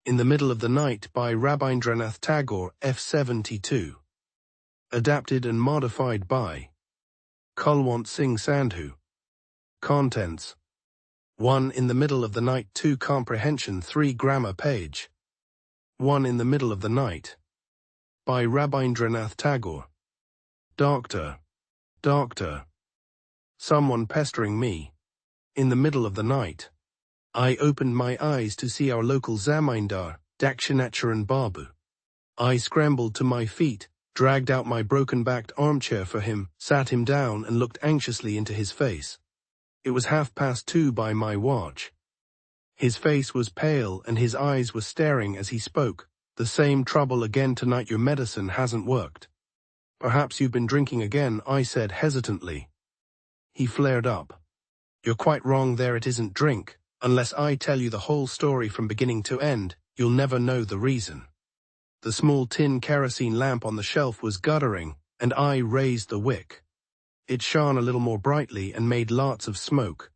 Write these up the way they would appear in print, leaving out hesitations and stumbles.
In the Middle of the Night by Rabindranath Tagore, F72. Adapted and modified by Kulwant Singh Sandhu. Contents: 1 in the middle of the night, 2 comprehension, 3 grammar page. 1 in the middle of the night by Rabindranath Tagore. Doctor, doctor, someone pestering me. In the middle of the night, I opened my eyes to see our local zamindar, Dakshinacharan Babu. I scrambled to my feet, dragged out my broken-backed armchair for him, sat him down and looked anxiously into his face. It was 2:30 by my watch. His face was pale and his eyes were staring as he spoke. The same trouble again tonight, your medicine hasn't worked. Perhaps you've been drinking again, I said hesitantly. He flared up. You're quite wrong there, it isn't drink. Unless I tell you the whole story from beginning to end, you'll never know the reason. The small tin kerosene lamp on the shelf was guttering, and I raised the wick. It shone a little more brightly and made lots of smoke.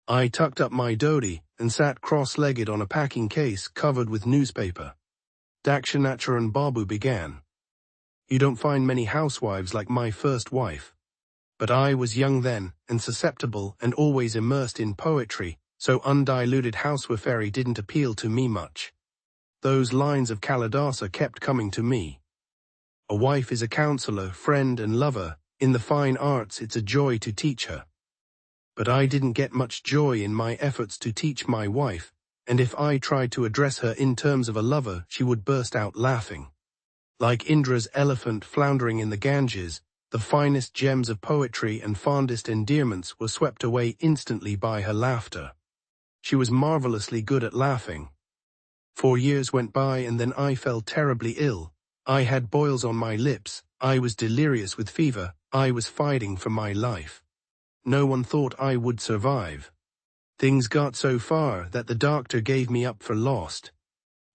I tucked up my dhoti and sat cross-legged on a packing case covered with newspaper. Dakshinacharan Babu began. You don't find many housewives like my first wife. But I was young then, and susceptible, and always immersed in poetry, so undiluted housewifery didn't appeal to me much. Those lines of Kalidasa kept coming to me. A wife is a counselor, friend and lover. In the fine arts it's a joy to teach her. But I didn't get much joy in my efforts to teach my wife, and if I tried to address her in terms of a lover, she would burst out laughing. Like Indra's elephant floundering in the Ganges, the finest gems of poetry and fondest endearments were swept away instantly by her laughter. She was marvelously good at laughing. 4 years went by and then I fell terribly ill. I had boils on my lips, I was delirious with fever, I was fighting for my life. No one thought I would survive. Things got so far that the doctor gave me up for lost.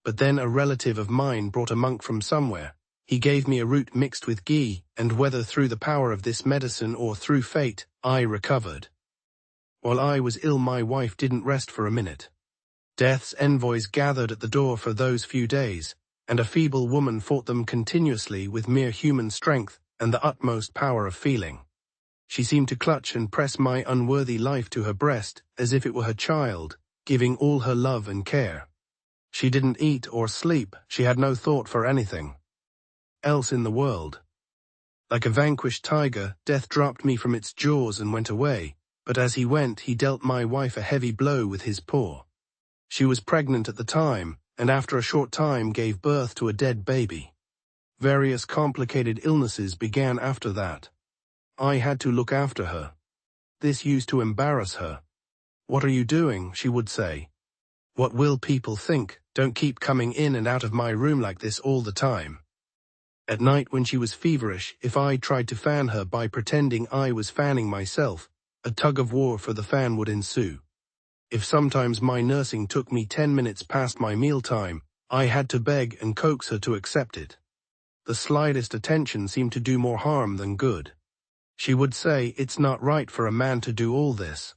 But then a relative of mine brought a monk from somewhere. He gave me a root mixed with ghee, and whether through the power of this medicine or through fate, I recovered. While I was ill, my wife didn't rest for a minute. Death's envoys gathered at the door for those few days, and a feeble woman fought them continuously with mere human strength and the utmost power of feeling. She seemed to clutch and press my unworthy life to her breast as if it were her child, giving all her love and care. She didn't eat or sleep, she had no thought for anything else in the world. Like a vanquished tiger, death dropped me from its jaws and went away. But as he went, he dealt my wife a heavy blow with his paw. She was pregnant at the time, and after a short time gave birth to a dead baby. Various complicated illnesses began after that. I had to look after her. This used to embarrass her. What are you doing, she would say. What will people think? Don't keep coming in and out of my room like this all the time. At night when she was feverish, if I tried to fan her by pretending I was fanning myself, a tug-of-war for the fan would ensue. If sometimes my nursing took me 10 minutes past my mealtime, I had to beg and coax her to accept it. The slightest attention seemed to do more harm than good. She would say, it's not right for a man to do all this.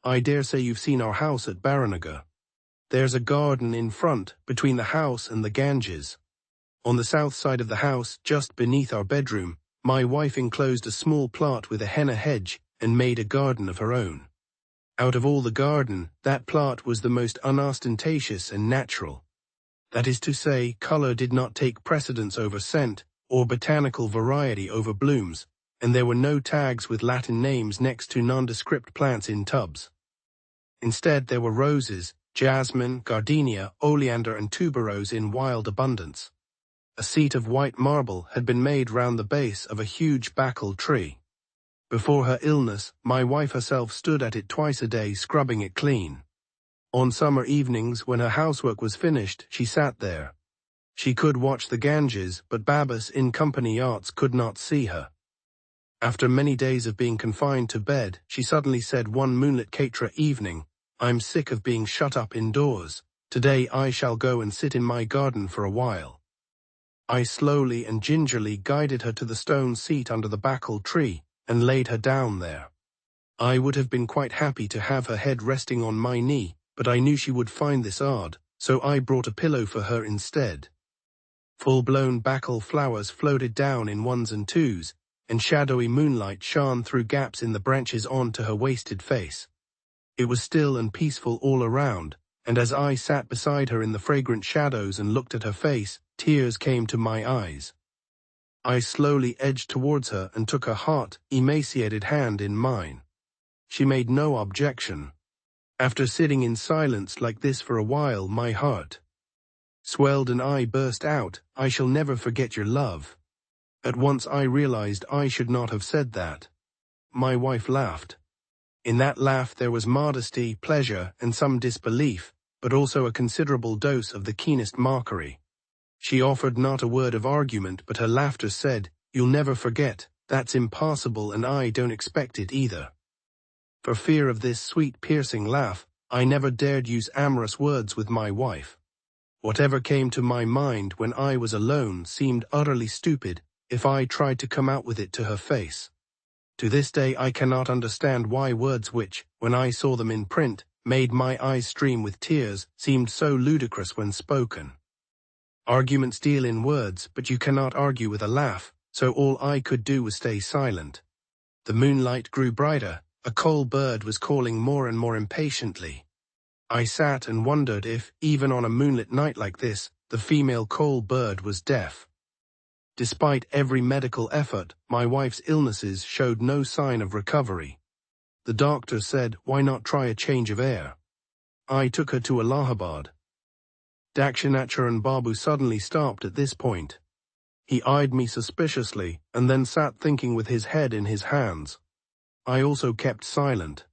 I dare say you've seen our house at Baranagar. There's a garden in front, between the house and the Ganges. On the south side of the house, just beneath our bedroom, my wife enclosed a small plot with a henna hedge and made a garden of her own. Out of all the garden, that plot was the most unostentatious and natural. That is to say, color did not take precedence over scent, or botanical variety over blooms, and there were no tags with Latin names next to nondescript plants in tubs. Instead, there were roses, jasmine, gardenia, oleander and tuberose in wild abundance. A seat of white marble had been made round the base of a huge bacal tree. Before her illness, my wife herself stood at it twice a day, scrubbing it clean. On summer evenings, when her housework was finished, she sat there. She could watch the Ganges, but Babas in company yachts could not see her. After many days of being confined to bed, she suddenly said one moonlit Kaitra evening, I'm sick of being shut up indoors. Today I shall go and sit in my garden for a while. I slowly and gingerly guided her to the stone seat under the bacal tree, and laid her down there. I would have been quite happy to have her head resting on my knee, but I knew she would find this odd, so I brought a pillow for her instead. Full-blown bacal flowers floated down in ones and twos, and shadowy moonlight shone through gaps in the branches onto her wasted face. It was still and peaceful all around, and as I sat beside her in the fragrant shadows and looked at her face, tears came to my eyes. I slowly edged towards her and took her hot, emaciated hand in mine. She made no objection. After sitting in silence like this for a while, my heart swelled and I burst out, "I shall never forget your love." At once I realized I should not have said that. My wife laughed. In that laugh there was modesty, pleasure, and some disbelief, but also a considerable dose of the keenest mockery. She offered not a word of argument, but her laughter said, "You'll never forget, that's impossible, and I don't expect it either." For fear of this sweet piercing laugh, I never dared use amorous words with my wife. Whatever came to my mind when I was alone seemed utterly stupid if I tried to come out with it to her face. To this day I cannot understand why words which, when I saw them in print, made my eyes stream with tears, seemed so ludicrous when spoken. Arguments deal in words, but you cannot argue with a laugh, so all I could do was stay silent. The moonlight grew brighter. A coal bird was calling more and more impatiently. I sat and wondered if, even on a moonlit night like this, the female coal bird was deaf. Despite every medical effort, my wife's illnesses showed no sign of recovery. The doctor said, "Why not try a change of air?" I took her to Allahabad. Dakshinatharan Babu suddenly stopped at this point. He eyed me suspiciously, and then sat thinking with his head in his hands. I also kept silent.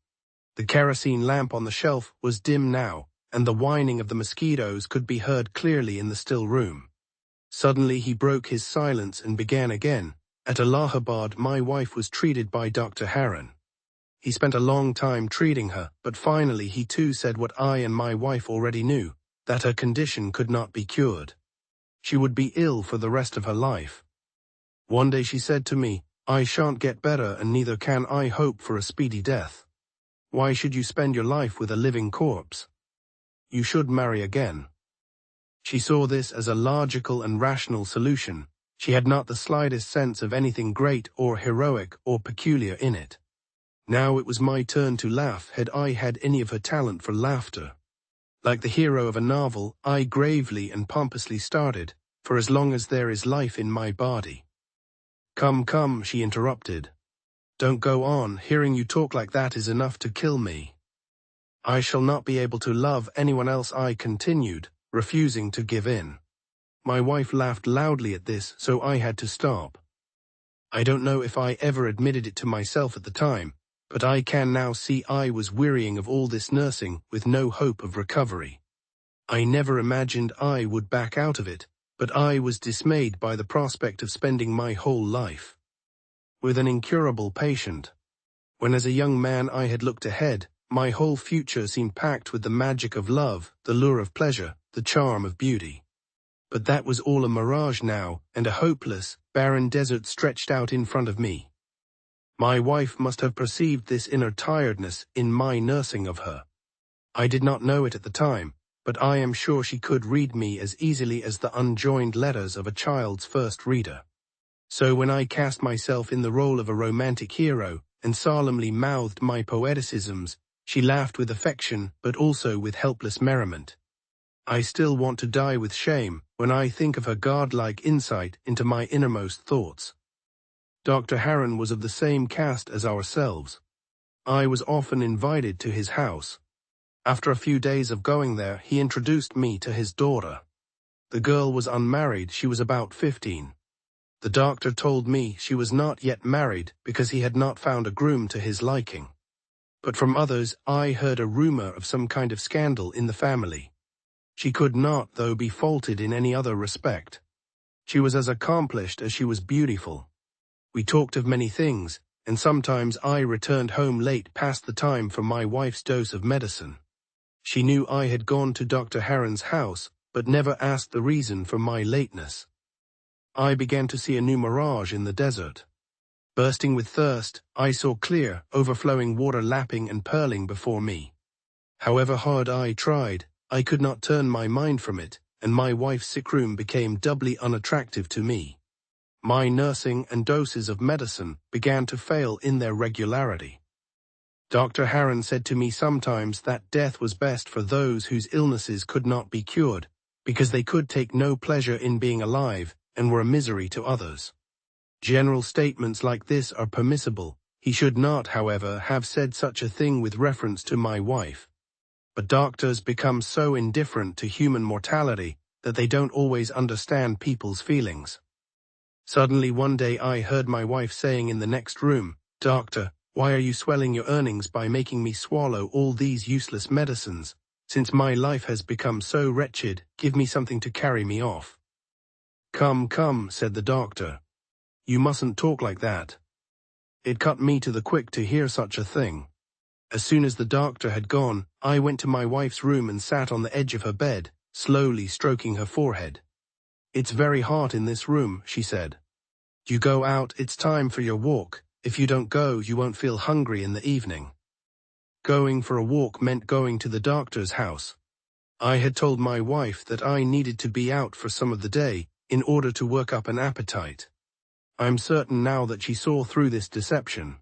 The kerosene lamp on the shelf was dim now, and the whining of the mosquitoes could be heard clearly in the still room. Suddenly he broke his silence and began again. At Allahabad, my wife was treated by Dr. Haran. He spent a long time treating her, but finally he too said what I and my wife already knew, that her condition could not be cured. She would be ill for the rest of her life. One day she said to me, "I shan't get better, and neither can I hope for a speedy death. Why should you spend your life with a living corpse? You should marry again." She saw this as a logical and rational solution. She had not the slightest sense of anything great or heroic or peculiar in it. Now it was my turn to laugh, had I had any of her talent for laughter. Like the hero of a novel, I gravely and pompously started, "For as long as there is life in my body." "Come, come," she interrupted. "Don't go on. Hearing you talk like that is enough to kill me." "I shall not be able to love anyone else," I continued, refusing to give in. My wife laughed loudly at this, so I had to stop. I don't know if I ever admitted it to myself at the time, but I can now see I was wearying of all this nursing with no hope of recovery. I never imagined I would back out of it, but I was dismayed by the prospect of spending my whole life with an incurable patient. When as a young man I had looked ahead, my whole future seemed packed with the magic of love, the lure of pleasure, the charm of beauty. But that was all a mirage now, and a hopeless, barren desert stretched out in front of me. My wife must have perceived this inner tiredness in my nursing of her. I did not know it at the time, but I am sure she could read me as easily as the unjoined letters of a child's first reader. So when I cast myself in the role of a romantic hero and solemnly mouthed my poeticisms, she laughed with affection but also with helpless merriment. I still want to die with shame when I think of her godlike insight into my innermost thoughts. Dr. Haran was of the same caste as ourselves. I was often invited to his house. After a few days of going there, he introduced me to his daughter. The girl was unmarried. She was about 15. The doctor told me she was not yet married because he had not found a groom to his liking. But from others I heard a rumor of some kind of scandal in the family. She could not, though, be faulted in any other respect. She was as accomplished as she was beautiful. We talked of many things, and sometimes I returned home late past the time for my wife's dose of medicine. She knew I had gone to Dr. Haran's house, but never asked the reason for my lateness. I began to see a new mirage in the desert. Bursting with thirst, I saw clear, overflowing water lapping and purling before me. However hard I tried, I could not turn my mind from it, and my wife's sick room became doubly unattractive to me. My nursing and doses of medicine began to fail in their regularity. Dr. Harron said to me sometimes that death was best for those whose illnesses could not be cured, because they could take no pleasure in being alive and were a misery to others. General statements like this are permissible. He should not, however, have said such a thing with reference to my wife. But doctors become so indifferent to human mortality that they don't always understand people's feelings. Suddenly one day I heard my wife saying in the next room, "Doctor, why are you swelling your earnings by making me swallow all these useless medicines? Since my life has become so wretched, give me something to carry me off." "Come, come," said the doctor. "You mustn't talk like that." It cut me to the quick to hear such a thing. As soon as the doctor had gone, I went to my wife's room and sat on the edge of her bed, slowly stroking her forehead. "It's very hot in this room," she said. "You go out, it's time for your walk. If you don't go, you won't feel hungry in the evening." Going for a walk meant going to the doctor's house. I had told my wife that I needed to be out for some of the day in order to work up an appetite. I'm certain now that she saw through this deception.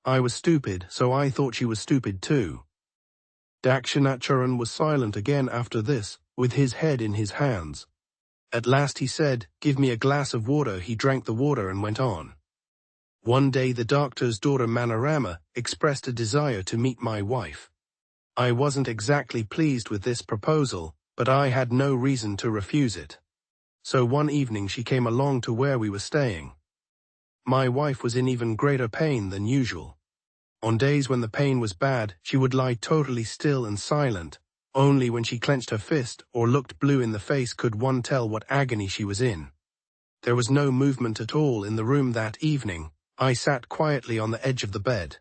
I was stupid, so I thought she was stupid too. Dakshinatharan was silent again after this, with his head in his hands. At last he said, "Give me a glass of water." He drank the water and went on. One day the doctor's daughter Manorama expressed a desire to meet my wife. I wasn't exactly pleased with this proposal, but I had no reason to refuse it. So one evening she came along to where we were staying. My wife was in even greater pain than usual. On days when the pain was bad, she would lie totally still and silent. Only when she clenched her fist or looked blue in the face could one tell what agony she was in. There was no movement at all in the room that evening. I sat quietly on the edge of the bed.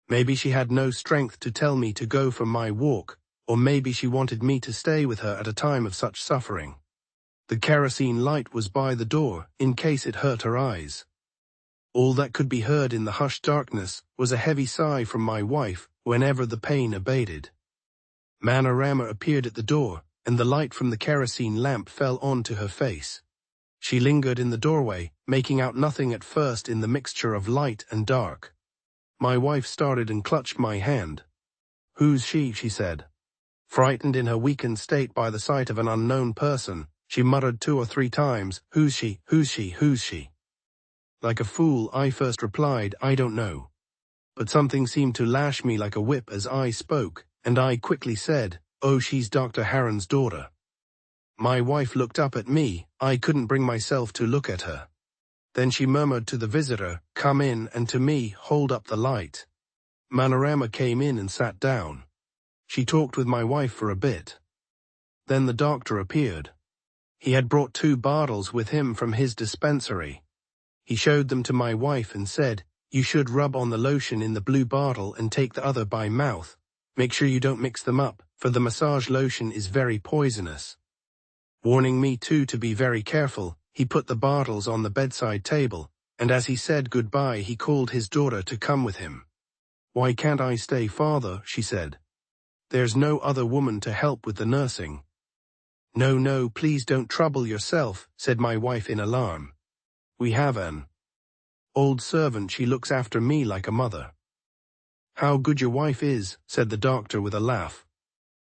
Maybe she had no strength to tell me to go for my walk, or maybe she wanted me to stay with her at a time of such suffering. The kerosene light was by the door, in case it hurt her eyes. All that could be heard in the hushed darkness was a heavy sigh from my wife whenever the pain abated. Manorama appeared at the door, and the light from the kerosene lamp fell onto her face. She lingered in the doorway, making out nothing at first in the mixture of light and dark. My wife started and clutched my hand. "Who's she?" she said. Frightened in her weakened state by the sight of an unknown person, she muttered 2 or 3 times, "Who's she? Who's she? Who's she?" Like a fool, I first replied, "I don't know." But something seemed to lash me like a whip as I spoke, and I quickly said, "Oh, she's Dr. Harron's daughter." My wife looked up at me. I couldn't bring myself to look at her. Then she murmured to the visitor, "Come in," and to me, "Hold up the light." Manorama came in and sat down. She talked with my wife for a bit. Then the doctor appeared. He had brought 2 bottles with him from his dispensary. He showed them to my wife and said, "You should rub on the lotion in the blue bottle and take the other by mouth. Make sure you don't mix them up, for the massage lotion is very poisonous." Warning me too to be very careful, he put the bottles on the bedside table, and as he said goodbye he called his daughter to come with him. "Why can't I stay, father?" she said. "There's no other woman to help with the nursing." "No, no, please don't trouble yourself," said my wife in alarm. "We have an old servant. She looks after me like a mother." "How good your wife is," said the doctor with a laugh.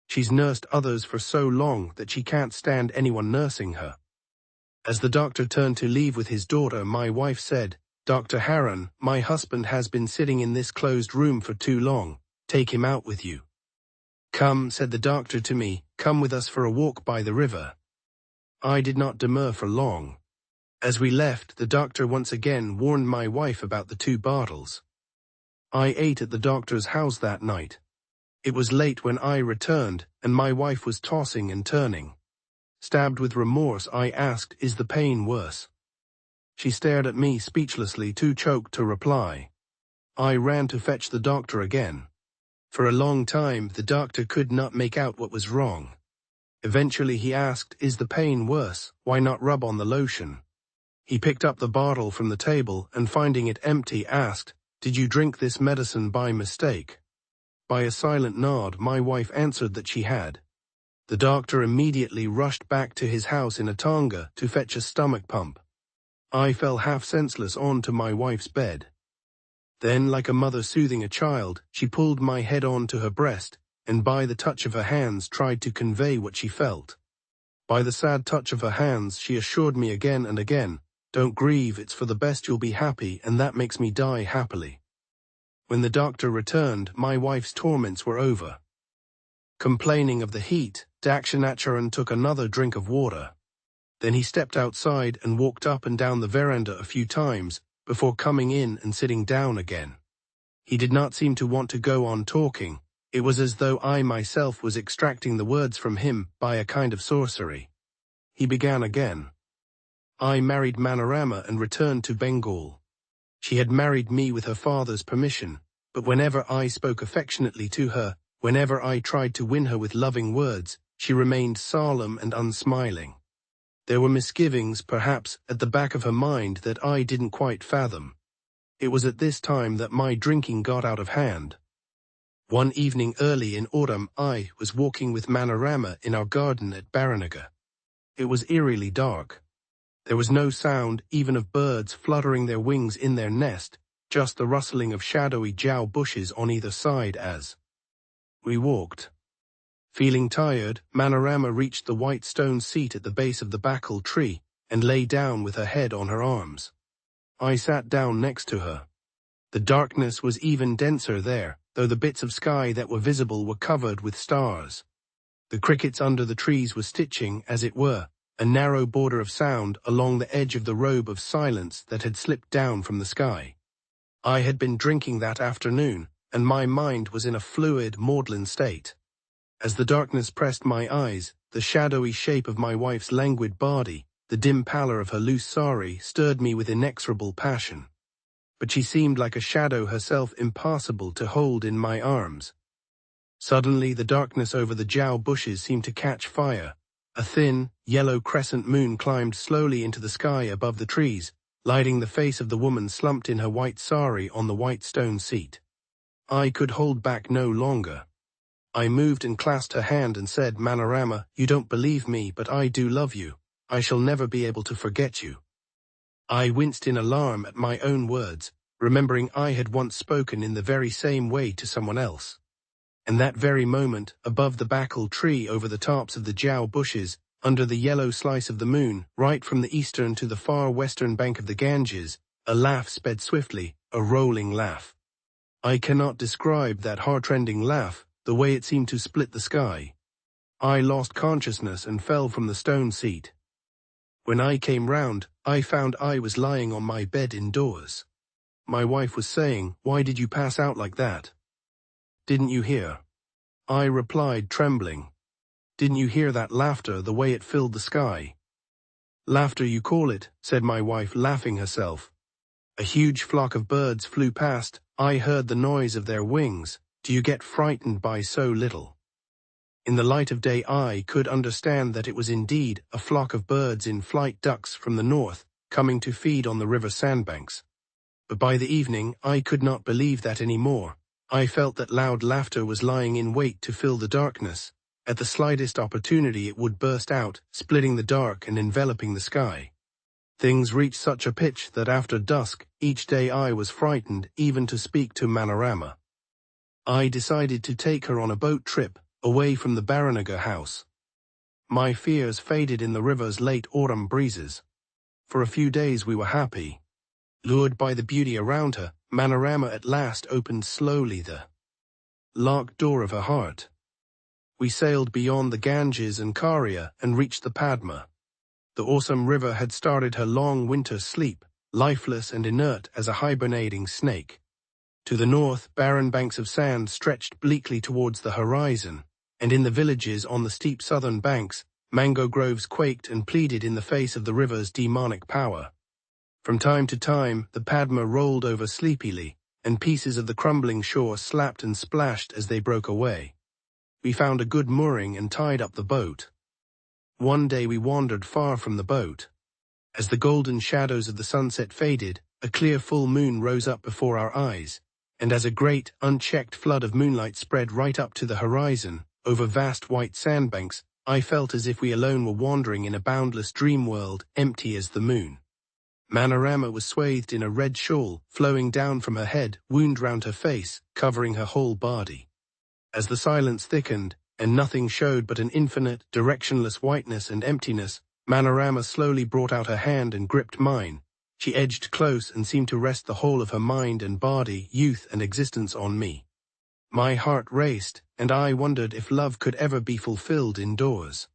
"She's nursed others for so long that she can't stand anyone nursing her." As the doctor turned to leave with his daughter, my wife said, "Dr. Harron, my husband has been sitting in this closed room for too long. Take him out with you." "Come," said the doctor to me, "come with us for a walk by the river." I did not demur for long. As we left, the doctor once again warned my wife about the 2 bottles. I ate at the doctor's house that night. It was late when I returned, and my wife was tossing and turning. Stabbed with remorse, I asked, "Is the pain worse?" She stared at me speechlessly, too choked to reply. I ran to fetch the doctor again. For a long time, the doctor could not make out what was wrong. Eventually he asked, "Is the pain worse? Why not rub on the lotion?" He picked up the bottle from the table and finding it empty asked, "Did you drink this medicine by mistake?" By a silent nod, my wife answered that she had. The doctor immediately rushed back to his house in Atanga to fetch a stomach pump. I fell half senseless onto my wife's bed. Then, like a mother soothing a child, she pulled my head onto her breast, and by the touch of her hands tried to convey what she felt. By the sad touch of her hands, she assured me again and again, "Don't grieve, it's for the best, you'll be happy, and that makes me die happily." When the doctor returned, my wife's torments were over. Complaining of the heat, Dakshinatharan took another drink of water. Then he stepped outside and walked up and down the veranda a few times, before coming in and sitting down again. He did not seem to want to go on talking. It was as though I myself was extracting the words from him by a kind of sorcery. He began again. "I married Manorama and returned to Bengal. She had married me with her father's permission, but whenever I spoke affectionately to her, whenever I tried to win her with loving words, she remained solemn and unsmiling. There were misgivings, perhaps, at the back of her mind that I didn't quite fathom. It was at this time that my drinking got out of hand. One evening early in autumn, I was walking with Manorama in our garden at Baranagar. It was eerily dark. There was no sound even of birds fluttering their wings in their nest, just the rustling of shadowy jau bushes on either side as we walked. Feeling tired, Manorama reached the white stone seat at the base of the bakul tree and lay down with her head on her arms. I sat down next to her. The darkness was even denser there, though the bits of sky that were visible were covered with stars. The crickets under the trees were stitching, as it were, a narrow border of sound along the edge of the robe of silence that had slipped down from the sky. I had been drinking that afternoon, and my mind was in a fluid, maudlin state. As the darkness pressed my eyes, the shadowy shape of my wife's languid body, the dim pallor of her loose sari, stirred me with inexorable passion. But she seemed like a shadow herself, impassable to hold in my arms. Suddenly the darkness over the jau bushes seemed to catch fire. A thin, yellow crescent moon climbed slowly into the sky above the trees, lighting the face of the woman slumped in her white sari on the white stone seat. I could hold back no longer. I moved and clasped her hand and said, "Manorama, you don't believe me, but I do love you. I shall never be able to forget you." I winced in alarm at my own words, remembering I had once spoken in the very same way to someone else. And that very moment, above the bakul tree over the tops of the jau bushes, under the yellow slice of the moon, right from the eastern to the far western bank of the Ganges, a laugh sped swiftly, a rolling laugh. I cannot describe that heart-rending laugh, the way it seemed to split the sky. I lost consciousness and fell from the stone seat. When I came round, I found I was lying on my bed indoors. My wife was saying, "Why did you pass out like that? Didn't you hear?" I replied, trembling. "Didn't you hear that laughter, the way it filled the sky?" "Laughter you call it," said my wife, laughing herself. "A huge flock of birds flew past. I heard the noise of their wings. Do you get frightened by so little?" In the light of day I could understand that it was indeed a flock of birds in flight, ducks from the north, coming to feed on the river sandbanks. But by the evening I could not believe that any more. I felt that loud laughter was lying in wait to fill the darkness. At the slightest opportunity it would burst out, splitting the dark and enveloping the sky. Things reached such a pitch that after dusk, each day I was frightened even to speak to Manorama. I decided to take her on a boat trip, away from the Baranagar house. My fears faded in the river's late autumn breezes. For a few days we were happy. Lured by the beauty around her, Manorama at last opened slowly the locked door of her heart. We sailed beyond the Ganges and Karia and reached the Padma. The awesome river had started her long winter sleep, lifeless and inert as a hibernating snake. To the north, barren banks of sand stretched bleakly towards the horizon, and in the villages on the steep southern banks, mango groves quaked and pleaded in the face of the river's demonic power. From time to time, the Padma rolled over sleepily, and pieces of the crumbling shore slapped and splashed as they broke away. We found a good mooring and tied up the boat. One day we wandered far from the boat. As the golden shadows of the sunset faded, a clear full moon rose up before our eyes, and as a great, unchecked flood of moonlight spread right up to the horizon, over vast white sandbanks, I felt as if we alone were wandering in a boundless dream world, empty as the moon. Manorama was swathed in a red shawl, flowing down from her head, wound round her face, covering her whole body. As the silence thickened, and nothing showed but an infinite, directionless whiteness and emptiness, Manorama slowly brought out her hand and gripped mine. She edged close and seemed to rest the whole of her mind and body, youth and existence on me. My heart raced, and I wondered if love could ever be fulfilled indoors.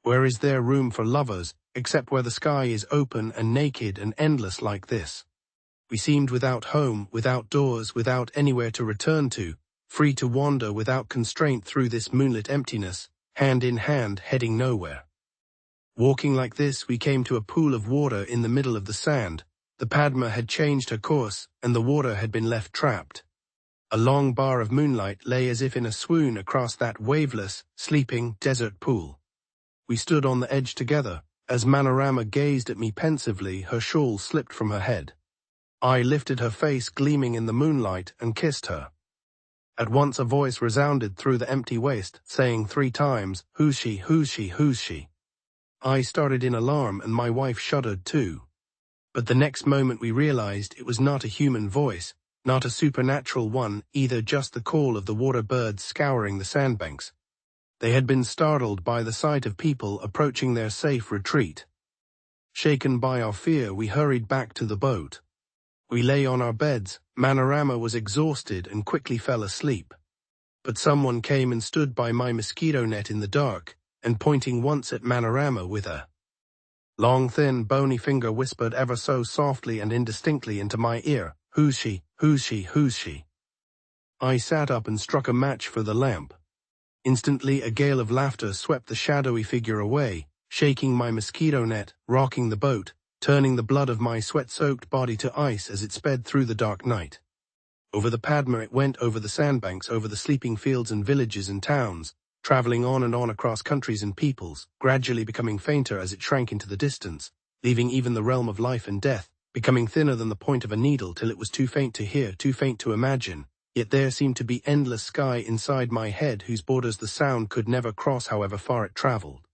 Where is there room for lovers, except where the sky is open and naked and endless like this? We seemed without home, without doors, without anywhere to return to, free to wander without constraint through this moonlit emptiness, hand in hand, heading nowhere. Walking like this, we came to a pool of water in the middle of the sand. The Padma had changed her course, and the water had been left trapped. A long bar of moonlight lay as if in a swoon across that waveless, sleeping, desert pool. We stood on the edge together. As Manorama gazed at me pensively, her shawl slipped from her head. I lifted her face gleaming in the moonlight and kissed her. At once a voice resounded through the empty waste, saying 3 times, "Who's she, who's she, who's she?" I started in alarm and my wife shuddered too. But the next moment we realized it was not a human voice, not a supernatural one, either, just the call of the water birds scouring the sandbanks. They had been startled by the sight of people approaching their safe retreat. Shaken by our fear, we hurried back to the boat. We lay on our beds. Manorama was exhausted and quickly fell asleep. But someone came and stood by my mosquito net in the dark, and pointing once at Manorama with a long, thin, bony finger whispered ever so softly and indistinctly into my ear, "Who's she, who's she, who's she?" I sat up and struck a match for the lamp. Instantly a gale of laughter swept the shadowy figure away, shaking my mosquito net, rocking the boat, turning the blood of my sweat-soaked body to ice as it sped through the dark night. Over the Padma it went, over the sandbanks, over the sleeping fields and villages and towns, traveling on and on across countries and peoples, gradually becoming fainter as it shrank into the distance, leaving even the realm of life and death, becoming thinner than the point of a needle till it was too faint to hear, too faint to imagine. Yet there seemed to be endless sky inside my head whose borders the sound could never cross however far it traveled.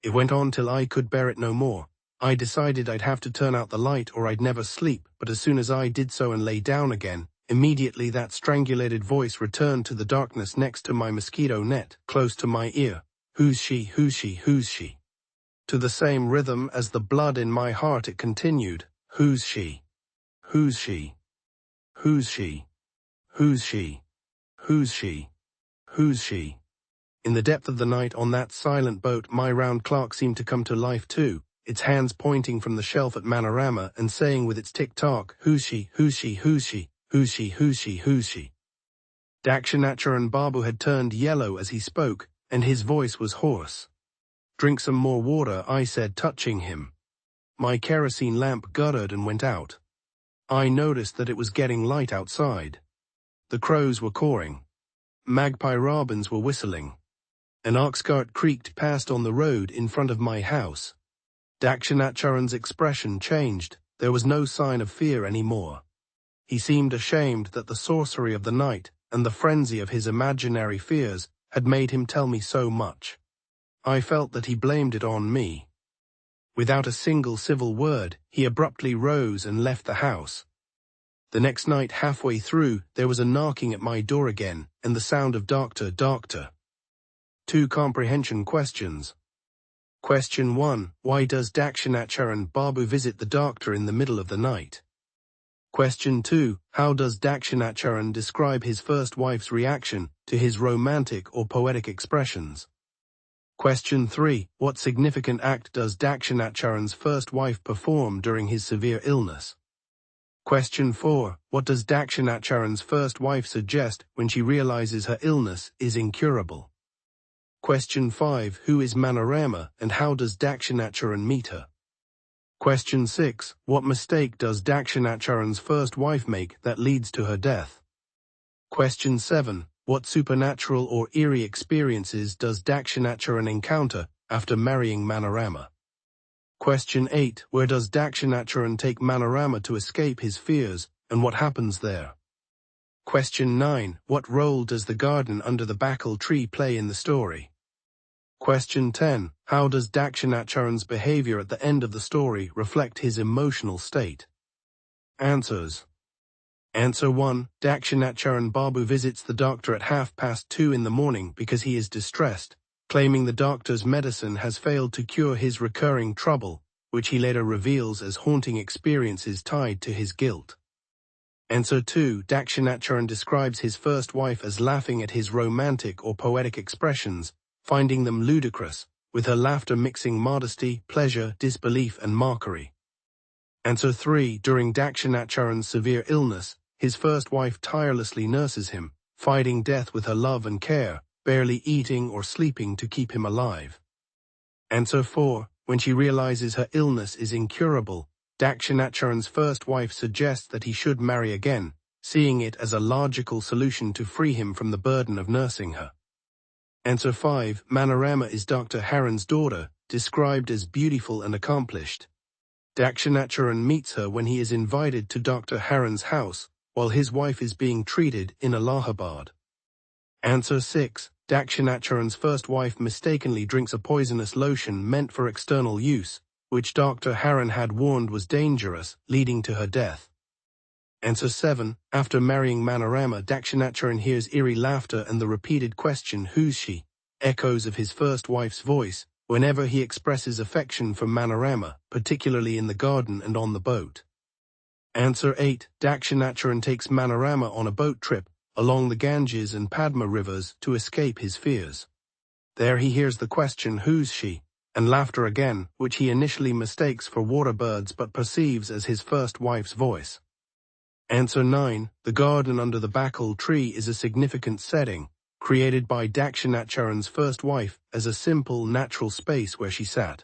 It went on till I could bear it no more. I decided I'd have to turn out the light or I'd never sleep, but as soon as I did so and lay down again, immediately that strangulated voice returned to the darkness next to my mosquito net, close to my ear. "Who's she, who's she, who's she?" To the same rhythm as the blood in my heart it continued, "Who's she? Who's she? Who's she? Who's she? Who's she? Who's she?" In the depth of the night on that silent boat, my round clock seemed to come to life too, its hands pointing from the shelf at Manorama and saying with its tick-tock, "Who's she, who's she, who's she? Who's she, who's she, who's she?" Dakshinacharan Babu had turned yellow as he spoke, and his voice was hoarse. "Drink some more water," I said, touching him. My kerosene lamp guttered and went out. I noticed that it was getting light outside. The crows were cawing. Magpie robins were whistling. An ox cart creaked past on the road in front of my house. Dakshinacharan's expression changed. There was no sign of fear anymore. He seemed ashamed that the sorcery of the night and the frenzy of his imaginary fears had made him tell me so much. I felt that he blamed it on me. Without a single civil word, he abruptly rose and left the house. The next night, halfway through, there was a knocking at my door again, and the sound of "Doctor, doctor." 2 comprehension questions. Question 1. Why does Dakshinacharan Babu visit the doctor in the middle of the night? Question 2. How does Dakshinacharan describe his first wife's reaction to his romantic or poetic expressions? Question 3. What significant act does Dakshinacharan's first wife perform during his severe illness? Question 4. What does Dakshinacharan's first wife suggest when she realizes her illness is incurable? Question 5. Who is Manorama and how does Dakshinacharan meet her? Question 6. What mistake does Dakshinacharan's first wife make that leads to her death? Question 7. What supernatural or eerie experiences does Dakshinacharan encounter after marrying Manorama? Question 8. Where does Dakshinacharan take Manorama to escape his fears, and what happens there? Question 9. What role does the garden under the bakal tree play in the story? Question 10. How does Dakshinacharya's behavior at the end of the story reflect his emotional state? Answers. Answer 1. Dakshinacharya Babu visits the doctor at 2:30 in the morning because he is distressed, claiming the doctor's medicine has failed to cure his recurring trouble, which he later reveals as haunting experiences tied to his guilt. Answer 2. Dakshinacharya describes his first wife as laughing at his romantic or poetic expressions, finding them ludicrous, with her laughter mixing modesty, pleasure, disbelief, and mockery. Answer 3. During Dakshinacharya's severe illness, his first wife tirelessly nurses him, fighting death with her love and care, barely eating or sleeping to keep him alive. Answer 4. When she realizes her illness is incurable, Dakshinacharya's first wife suggests that he should marry again, seeing it as a logical solution to free him from the burden of nursing her. Answer 5. Manorama is Dr. Haran's daughter, described as beautiful and accomplished. Dakshinacharya meets her when he is invited to Dr. Haran's house, while his wife is being treated in Allahabad. Answer 6. Dakshinacharya's first wife mistakenly drinks a poisonous lotion meant for external use, which Dr. Haran had warned was dangerous, leading to her death. Answer 7. After marrying Manorama, Dakshinacharya hears eerie laughter and the repeated question, "Who's she?" echoes of his first wife's voice, whenever he expresses affection for Manorama, particularly in the garden and on the boat. Answer 8. Dakshinacharya takes Manorama on a boat trip along the Ganges and Padma rivers to escape his fears. There he hears the question, "Who's she?" and laughter again, which he initially mistakes for water birds but perceives as his first wife's voice. Answer 9. The garden under the bakul tree is a significant setting, created by Dakshinacharya's first wife as a simple, natural space where she sat.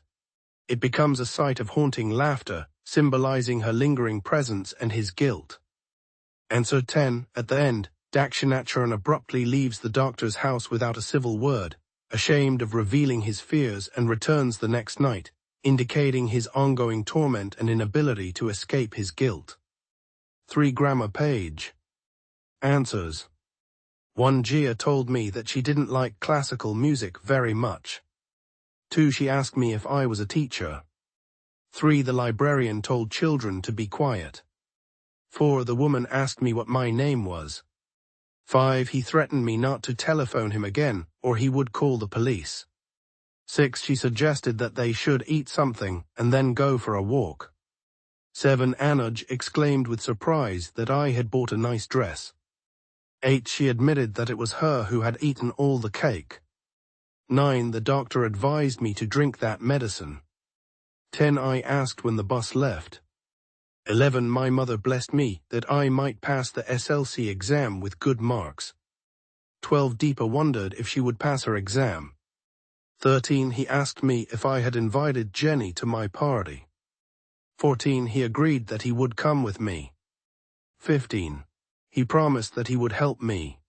It becomes a site of haunting laughter, symbolizing her lingering presence and his guilt. Answer 10. At the end, Dakshinacharya abruptly leaves the doctor's house without a civil word, ashamed of revealing his fears, and returns the next night, indicating his ongoing torment and inability to escape his guilt. 3 grammar page. Answers. 1. Gia told me that she didn't like classical music very much. 2. She asked me if I was a teacher. 3. The librarian told children to be quiet. 4. The woman asked me what my name was. 5. He threatened me not to telephone him again, or he would call the police. 6. She suggested that they should eat something and then go for a walk. 7. Anuj exclaimed with surprise that I had bought a nice dress. 8. She admitted that it was her who had eaten all the cake. 9. The doctor advised me to drink that medicine. 10. I asked when the bus left. 11. My mother blessed me that I might pass the SLC exam with good marks. 12. Deepa wondered if she would pass her exam. 13. He asked me if I had invited Jenny to my party. 14. He agreed that he would come with me. 15. He promised that he would help me.